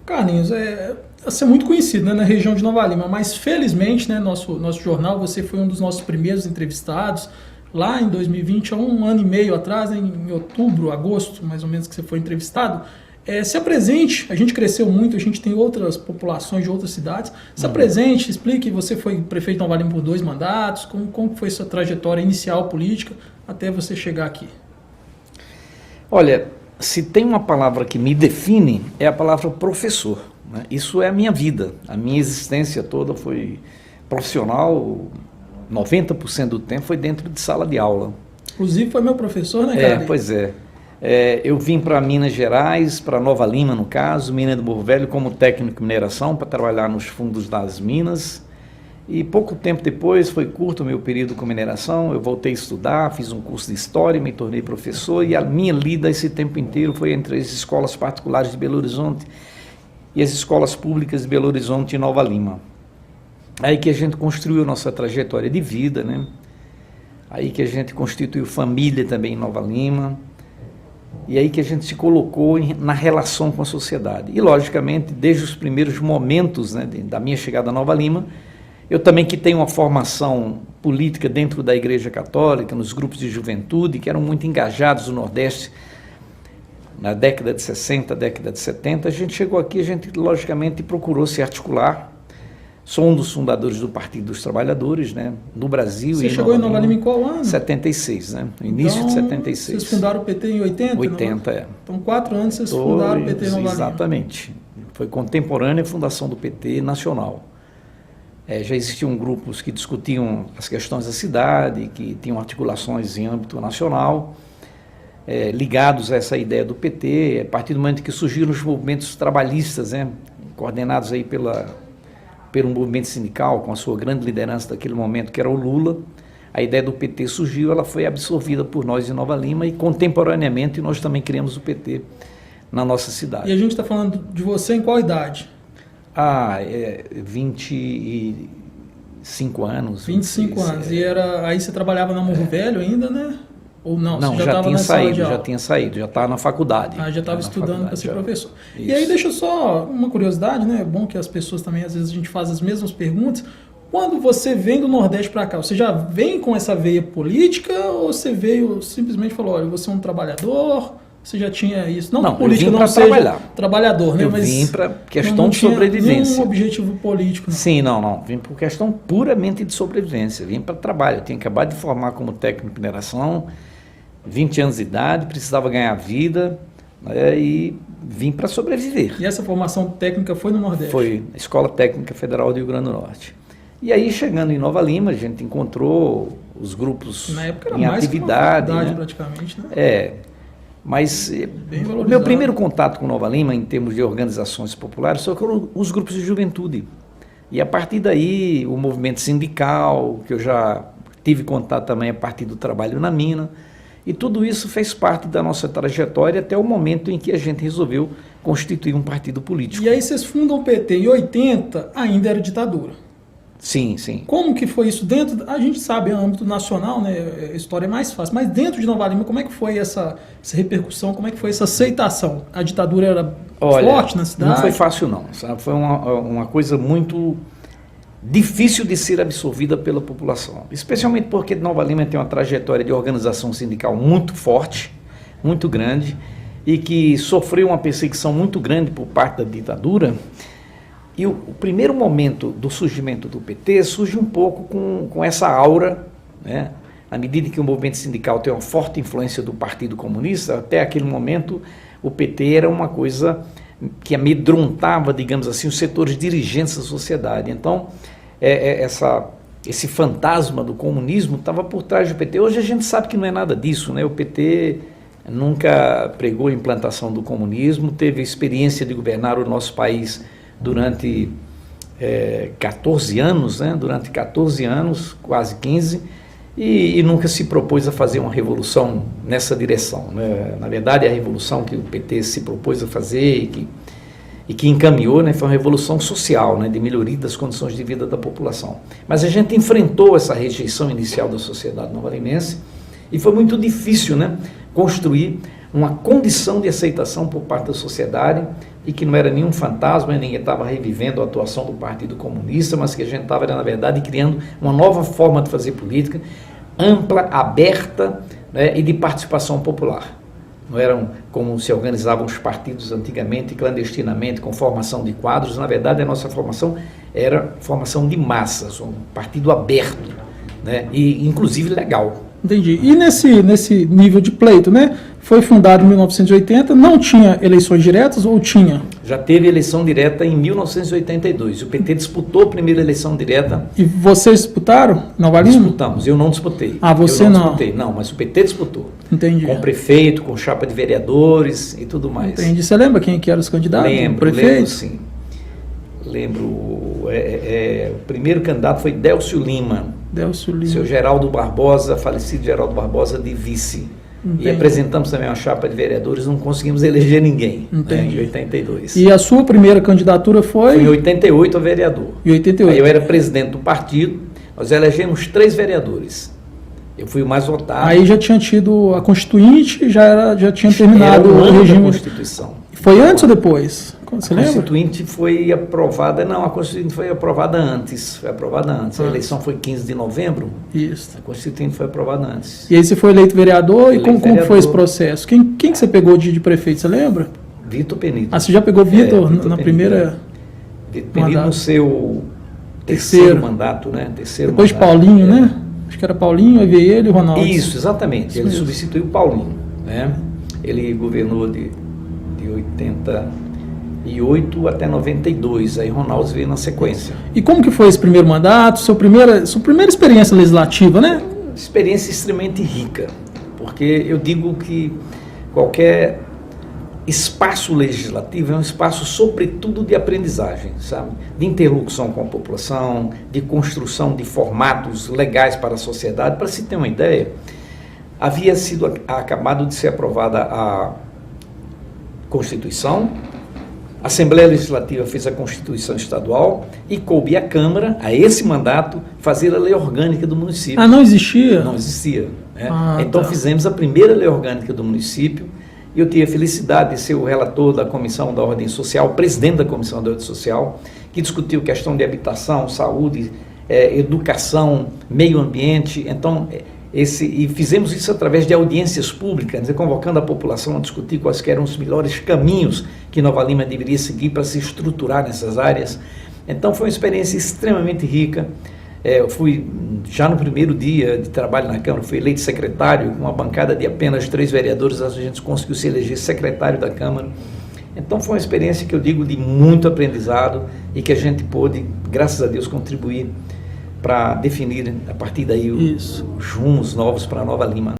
Carlinhos, você é muito conhecido, né, na região de Nova Lima, mas felizmente, né, nosso jornal, você foi um dos nossos primeiros entrevistados lá em 2020, há um ano e meio atrás, né, em outubro, agosto, mais ou menos, que você foi entrevistado. Se apresente, a gente cresceu muito, a gente tem outras populações de outras cidades. Se apresente, explique, você foi prefeito de Nova Lima por 2 mandatos, como foi sua trajetória inicial política até você chegar aqui? Olha, se tem uma palavra que me define, é a palavra professor, né? Isso é a minha vida, a minha existência toda foi profissional, 90% do tempo foi dentro de sala de aula. Inclusive foi meu professor, né, cara? Pois é. Eu vim para Minas Gerais, para Nova Lima, no caso, Minas do Morro Velho, como técnico de mineração, para trabalhar nos fundos das minas. E pouco tempo depois, foi curto o meu período com mineração, eu voltei a estudar, fiz um curso de História, me tornei professor, e a minha lida esse tempo inteiro foi entre as escolas particulares de Belo Horizonte e as escolas públicas de Belo Horizonte e Nova Lima. Aí que a gente construiu nossa trajetória de vida, né? Aí que a gente constituiu família também em Nova Lima, e aí que a gente se colocou na relação com a sociedade. E, logicamente, desde os primeiros momentos, né, da minha chegada a Nova Lima, eu também que tenho uma formação política dentro da Igreja Católica, nos grupos de juventude, que eram muito engajados no Nordeste, na década de 60, década de 70, a gente chegou aqui, a gente logicamente procurou se articular. Sou um dos fundadores do Partido dos Trabalhadores, né, no Brasil. Você chegou em Nova Lima em qual ano? 76, né, no início de 76. Vocês fundaram o PT em 80? 80, é. Então, 4 anos vocês fundaram o PT em Nova Lima. Exatamente. Foi contemporânea a fundação do PT nacional. Já existiam grupos que discutiam as questões da cidade, que tinham articulações em âmbito nacional, ligados a essa ideia do PT, a partir do momento que surgiram os movimentos trabalhistas, né, coordenados aí pelo movimento sindical, com a sua grande liderança daquele momento, que era o Lula. A ideia do PT surgiu, ela foi absorvida por nós em Nova Lima e, contemporaneamente, nós também criamos o PT na nossa cidade. E a gente está falando de você em qual idade? 25 anos. 25 anos. E aí você trabalhava na Morro Velho ainda, né? Ou não? Não, você já tinha saído, já estava na faculdade. Já estava estudando para ser professor. Isso. E aí deixa só uma curiosidade, né? É bom que as pessoas também, às vezes a gente faz as mesmas perguntas. Quando você vem do Nordeste para cá, você já vem com essa veia política ou você veio simplesmente e falou, olha, você é um trabalhador, você já tinha isso? Não política, não seja trabalhar. Trabalhador, né? Eu vim para questão de sobrevivência. Nenhum objetivo político. Não. Sim, não. Vim por questão puramente de sobrevivência. Vim para trabalho. Eu tinha acabado de formar como técnico de mineração, 20 anos de idade, precisava ganhar vida, né, e vim para sobreviver. E essa formação técnica foi no Nordeste? Foi, a Escola Técnica Federal do Rio Grande do Norte. E aí, chegando em Nova Lima, a gente encontrou os grupos na época era em mais atividade. Né? Praticamente, né? Mas o meu primeiro contato com Nova Lima, em termos de organizações populares, foram os grupos de juventude. E a partir daí, o movimento sindical, que eu já tive contato também a partir do trabalho na mina, e tudo isso fez parte da nossa trajetória até o momento em que a gente resolveu constituir um partido político. E aí vocês fundam o PT em 80, ainda era ditadura. Sim, sim. Como que foi isso dentro, a gente sabe, no âmbito nacional, né, a história é mais fácil, mas dentro de Nova Lima, como é que foi essa repercussão, como é que foi essa aceitação? A ditadura era forte na cidade? Não foi fácil não, sabe? Foi uma coisa muito difícil de ser absorvida pela população, especialmente porque Nova Lima tem uma trajetória de organização sindical muito forte, muito grande, e que sofreu uma perseguição muito grande por parte da ditadura. E o primeiro momento do surgimento do PT surge um pouco com essa aura, né? À medida que o movimento sindical tem uma forte influência do Partido Comunista, até aquele momento o PT era uma coisa que amedrontava, digamos assim, os setores dirigentes da sociedade. Então, esse fantasma do comunismo estava por trás do PT. Hoje a gente sabe que não é nada disso, né? O PT nunca pregou a implantação do comunismo, teve a experiência de governar o nosso país durante 14 anos, né? Durante 14 anos, quase 15, e nunca se propôs a fazer uma revolução nessa direção, né? Na verdade, a revolução que o PT se propôs a fazer e que encaminhou, né, foi uma revolução social, né, de melhoria das condições de vida da população. Mas a gente enfrentou essa rejeição inicial da sociedade nova-limense e foi muito difícil, né, construir uma condição de aceitação por parte da sociedade e que não era nenhum fantasma, ninguém estava revivendo a atuação do Partido Comunista, mas que a gente estava, na verdade, criando uma nova forma de fazer política, ampla, aberta, né, e de participação popular. Não eram como se organizavam os partidos antigamente, clandestinamente, com formação de quadros. Na verdade, a nossa formação era formação de massas, um partido aberto, né, e inclusive legal. Entendi. E nesse nível de pleito, né? Foi fundado em 1980, não tinha eleições diretas ou tinha? Já teve eleição direta em 1982. O PT disputou a primeira eleição direta. E vocês disputaram, Nova Lima? Disputamos, eu não disputei. Ah, você eu não? Disputei, não, mas o PT disputou. Entendi. Com prefeito, com chapa de vereadores e tudo mais. Entendi. Você lembra quem que eram os candidatos? Lembro sim. Lembro, o primeiro candidato foi Délcio Lima. Délcio Lima. Seu Geraldo Barbosa, falecido Geraldo Barbosa, de vice. Entendi. E apresentamos também uma chapa de vereadores, não conseguimos eleger ninguém, né, em 82. E a sua primeira candidatura foi? Foi em 88 a vereador. Em 88. Aí eu era presidente do partido, nós elegemos 3 vereadores. Eu fui o mais votado. Aí já tinha tido a Constituinte, já tinha terminado o regime da Constituição. Foi antes ou depois? Você lembra? A Constituinte foi aprovada, não, a Constituinte foi aprovada antes, A eleição foi 15 de novembro, Isso. a Constituinte foi aprovada antes. E aí você foi eleito vereador, e como vereador. foi esse processo? Quem que você pegou de prefeito, você lembra? Vitor Penido. Ah, você já pegou Vitor Vitor na Penido, primeira... Vitor Penido no seu terceiro mandato, né? Depois mandato, Paulinho, né? Acho que era Paulinho, aí veio ele e o Ronaldo. Isso, exatamente. Ele substituiu o Paulinho, né? Ele governou de 88 até 92, aí Ronaldo veio na sequência. E como que foi esse primeiro mandato, sua primeira experiência legislativa, né? Experiência extremamente rica, porque eu digo que qualquer espaço legislativo é um espaço, sobretudo, de aprendizagem, sabe? De interlocução com a população, de construção de formatos legais para a sociedade. Para se ter uma ideia, havia sido acabado de ser aprovada a Constituição, a Assembleia Legislativa fez a Constituição Estadual e coube à Câmara, a esse mandato, fazer a lei orgânica do município. Ah, não existia? Não existia. Né? Ah, então fizemos a primeira lei orgânica do município e eu tive a felicidade de ser o relator da Comissão da Ordem Social, presidente da Comissão da Ordem Social, que discutiu questão de habitação, saúde, educação, meio ambiente. Então, e fizemos isso através de audiências públicas, convocando a população a discutir quais eram os melhores caminhos que Nova Lima deveria seguir para se estruturar nessas áreas. Então foi uma experiência extremamente rica. Eu fui, já no primeiro dia de trabalho na Câmara, fui eleito secretário, com uma bancada de apenas 3 vereadores, a gente conseguiu se eleger secretário da Câmara. Então foi uma experiência que eu digo de muito aprendizado e que a gente pôde, graças a Deus, contribuir para definir, a partir daí, os rumos novos para Nova Lima.